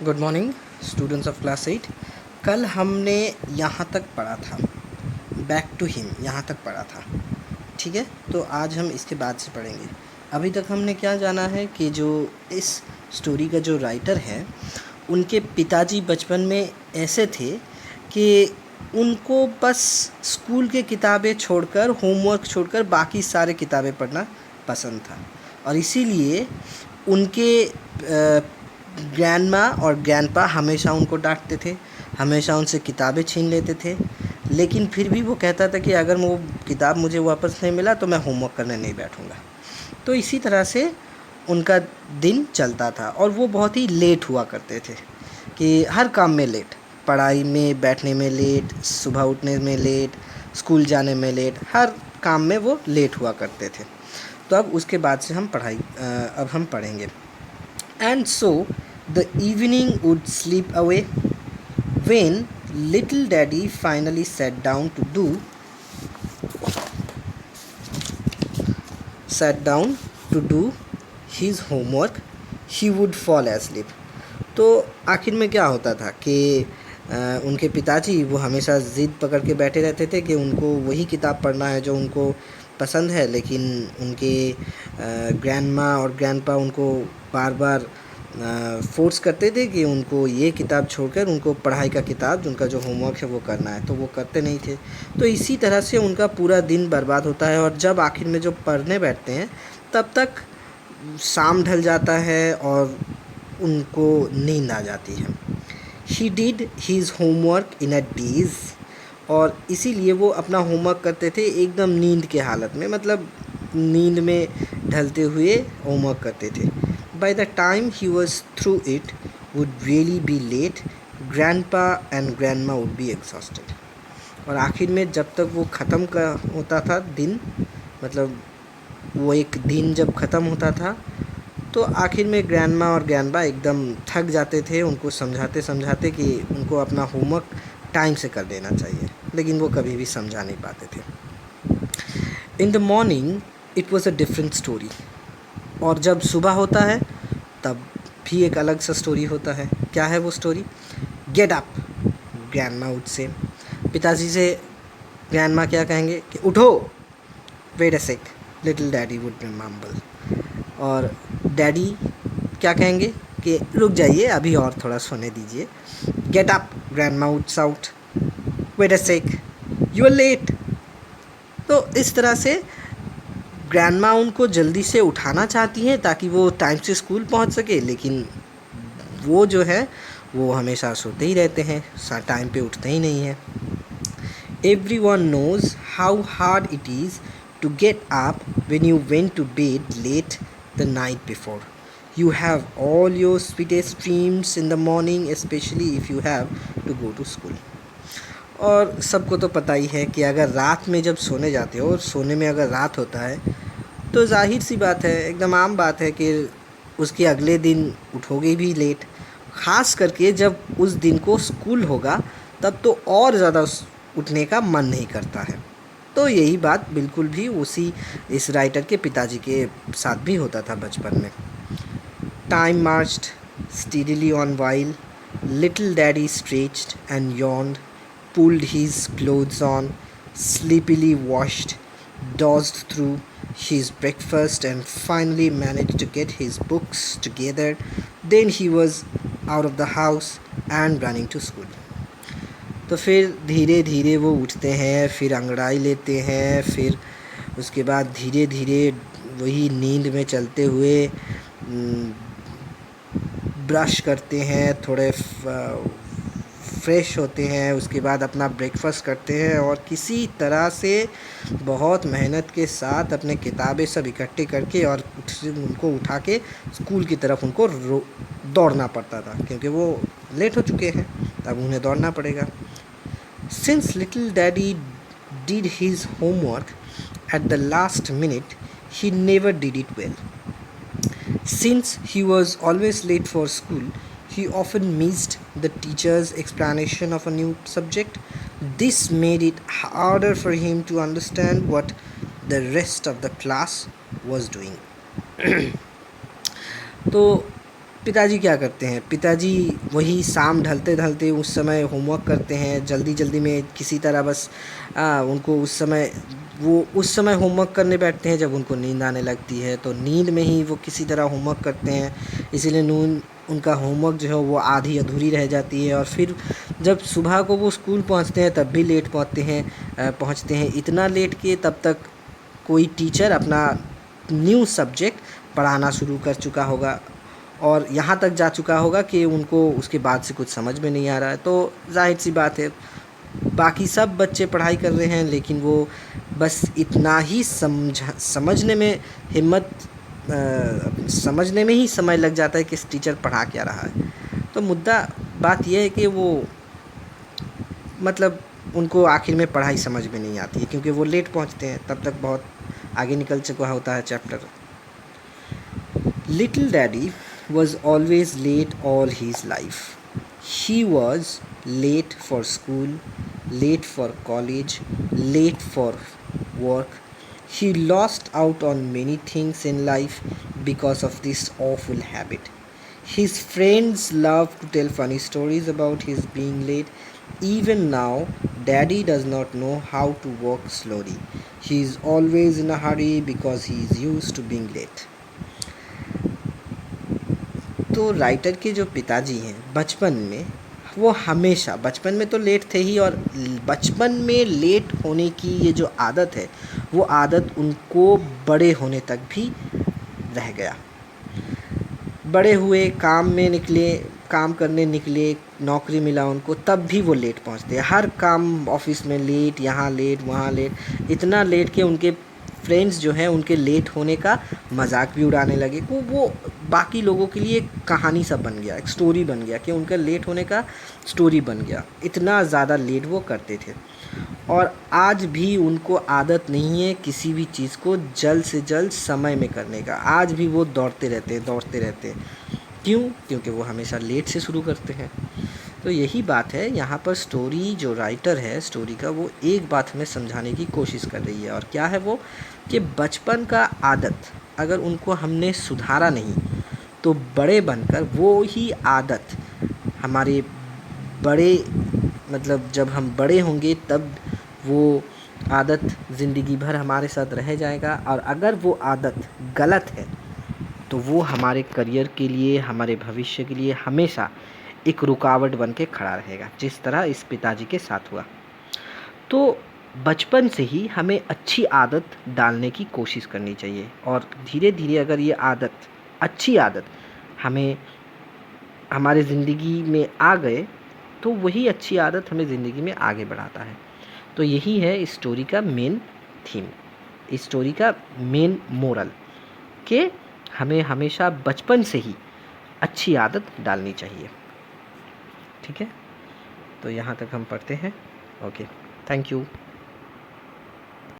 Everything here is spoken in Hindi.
Good morning students of class 8। कल हमने यहाँ तक पढ़ा था, बैक टू हिम यहाँ तक पढ़ा था। ठीक है, तो आज हम इसके बाद से पढ़ेंगे। अभी तक हमने क्या जाना है कि जो इस स्टोरी का जो राइटर है, उनके पिताजी बचपन में ऐसे थे कि उनको बस स्कूल के किताबें छोड़कर, होमवर्क छोड़कर बाकी सारे किताबें पढ़ना पसंद था। और इसीलिए उनके ग्रैंडमा और ग्रैंडपा हमेशा उनको डांटते थे, हमेशा उनसे किताबें छीन लेते थे। लेकिन फिर भी वो कहता था कि अगर वो किताब मुझे वापस नहीं मिला तो मैं होमवर्क करने नहीं बैठूँगा। तो इसी तरह से उनका दिन चलता था और वो बहुत ही लेट हुआ करते थे कि हर काम में लेट, पढ़ाई में बैठने में लेट, सुबह उठने में लेट, स्कूल जाने में लेट, हर काम में वो लेट हुआ करते थे। तो अब उसके बाद से अब हम पढ़ेंगे। And so the evening would slip away when little daddy finally sat down to do his homework. He would fall asleep. तो आखिर में क्या होता था कि उनके पिताजी वो हमेशा ज़िद पकड़ के बैठे रहते थे कि उनको वही किताब पढ़ना है जो उनको पसंद है। लेकिन उनके ग्रैंडमा और ग्रैंडपा उनको बार बार फ़ोर्स करते थे कि उनको ये किताब छोड़कर उनको पढ़ाई का किताब, उनका जो होमवर्क है वो करना है, तो वो करते नहीं थे। तो इसी तरह से उनका पूरा दिन बर्बाद होता है और जब आखिर में जब पढ़ने बैठते हैं तब तक शाम ढल जाता है और उनको नींद आ जाती है। He did his homework in a days, और इसीलिए वो अपना होमवर्क करते थे एकदम नींद के हालत में, मतलब नींद में ढलते हुए होमवर्क करते थे। By the time he was through it would really be late, grandpa and grandma would be exhausted. और आखिर में जब तक वो ख़त्म का होता था दिन, मतलब वो एक दिन जब ख़त्म होता था तो आखिर में ग्रैंडमा और ग्रैंडपा एकदम थक जाते थे उनको समझाते समझाते कि उनको अपना होमवर्क टाइम से कर देना चाहिए, लेकिन वो कभी भी समझा नहीं पाते थे। In the morning it was a different story, और जब सुबह होता है तब भी एक अलग सा स्टोरी होता है। क्या है वो story? Get up, grandma would say. पिताजी से ग्रैंडमा क्या कहेंगे कि उठो। Wait a sec, little daddy would mumble. और डैडी क्या कहेंगे कि रुक जाइए, अभी और थोड़ा सोने दीजिए। Get up, grandma would shout. Wait a sec, you are late. तो इस तरह से ग्रैंडमा उनको जल्दी से उठाना चाहती हैं ताकि वो टाइम से स्कूल पहुंच सके, लेकिन वो जो है वो हमेशा सोते ही रहते हैं, टाइम पे उठते ही नहीं हैं। Everyone knows how hard it is to get up when you went to bed late the night before. You have all your sweetest dreams in the morning, especially if you have to go to school. और सबको तो पता ही है कि अगर रात में जब सोने जाते हो और सोने में अगर रात होता है तो ज़ाहिर सी बात है, एकदम आम बात है कि उसके अगले दिन उठोगे भी लेट। ख़ास करके जब उस दिन को स्कूल होगा तब तो और ज़्यादा उठने का मन नहीं करता है। तो यही बात बिल्कुल भी उसी इस राइटर के पिताजी के साथ भी होता था बचपन में। Time marched steadily on while little daddy stretched and yawned, pulled his clothes on, sleepily washed, dozed through his breakfast, and finally managed to get his books together. Then he was out of the house and running to school. तो फिर धीरे धीरे वो उठते हैं, फिर अंगड़ाई लेते हैं, फिर उसके बाद धीरे धीरे वही नींद में चलते हुए ब्रश करते हैं, थोड़े फ्रेश होते हैं, उसके बाद अपना ब्रेकफास्ट करते हैं और किसी तरह से बहुत मेहनत के साथ अपने किताबें सब इकट्ठे करके और उनको उठा के स्कूल की तरफ उनको दौड़ना पड़ता था, क्योंकि वो लेट हो चुके हैं, तब उन्हें दौड़ना पड़ेगा। Since little daddy did his homework at the last minute, he never did it well. Since he was always late for school, he often missed the teacher's explanation of a new subject. This made it harder for him to understand what the rest of the class was doing. तो पिताजी क्या करते हैं, पिताजी वही शाम ढलते ढलते उस समय होमवर्क करते हैं, जल्दी जल्दी में किसी तरह बस उनको उस समय वो उस समय होमवर्क करने बैठते हैं जब उनको नींद आने लगती है, तो नींद में ही वो किसी तरह होमवर्क करते हैं, इसीलिए नून उनका होमवर्क जो है वो आधी अधूरी रह जाती है। और फिर जब सुबह को वो स्कूल पहुंचते हैं तब भी लेट पहुंचते हैं इतना लेट कि तब तक कोई टीचर अपना न्यू सब्जेक्ट पढ़ाना शुरू कर चुका होगा और यहाँ तक जा चुका होगा कि उनको उसके बाद से कुछ समझ में नहीं आ रहा है। तो जाहिर सी बात है, बाकी सब बच्चे पढ़ाई कर रहे हैं लेकिन वो बस इतना ही समझने में हिम्मत समझने में ही समय लग जाता है कि इस टीचर पढ़ा क्या रहा है। तो मुद्दा बात यह है कि वो मतलब उनको आखिर में पढ़ाई समझ में नहीं आती है क्योंकि वो लेट पहुंचते हैं, तब तक बहुत आगे निकल चुका होता है chapter. Little daddy was always late all his life. He was late for school, late for college, late for work. He lost out on many things in life because of this awful habit. His friends love to tell funny stories about his being late. Even now, Daddy does not know how to walk slowly. He is always in a hurry because he is used to being late. तो राइटर के जो पिताजी हैं बचपन में वो हमेशा बचपन में तो लेट थे ही, और बचपन में लेट होने की ये जो आदत है वो आदत उनको बड़े होने तक भी रह गया। बड़े हुए, काम करने निकले, नौकरी मिला उनको, तब भी वो लेट पहुंचते हैं। हर काम ऑफिस में लेट, यहाँ लेट वहाँ लेट, इतना लेट कि उनके फ्रेंड्स जो हैं उनके लेट होने का मजाक भी उड़ाने लगे। वो बाकी लोगों के लिए एक कहानी सा बन गया, एक स्टोरी बन गया कि उनका लेट होने का स्टोरी बन गया, इतना ज़्यादा लेट वो करते थे। और आज भी उनको आदत नहीं है किसी भी चीज़ को जल्द से जल्द समय में करने का। आज भी वो दौड़ते रहते हैं। क्यों? क्योंकि वो हमेशा लेट से शुरू करते हैं। तो यही बात है, यहाँ पर स्टोरी जो राइटर है स्टोरी का, वो एक बात हमें समझाने की कोशिश कर रही है, और क्या है वो, कि बचपन का आदत अगर उनको हमने सुधारा नहीं तो बड़े बनकर वो ही आदत हमारे बड़े मतलब जब हम बड़े होंगे तब वो आदत ज़िंदगी भर हमारे साथ रह जाएगा। और अगर वो आदत गलत है तो वो हमारे करियर के लिए, हमारे भविष्य के लिए हमेशा एक रुकावट बन के खड़ा रहेगा, जिस तरह इस पिताजी के साथ हुआ। तो बचपन से ही हमें अच्छी आदत डालने की कोशिश करनी चाहिए, और धीरे धीरे अगर ये आदत, अच्छी आदत हमें हमारे ज़िंदगी में आ गए तो वही अच्छी आदत हमें ज़िंदगी में आगे बढ़ाता है। तो यही है इस स्टोरी का मेन थीम, इस स्टोरी का मेन मोरल, कि हमें हमेशा बचपन से ही अच्छी आदत डालनी चाहिए। ठीक है, तो यहाँ तक हम पढ़ते हैं। Okay, thank you.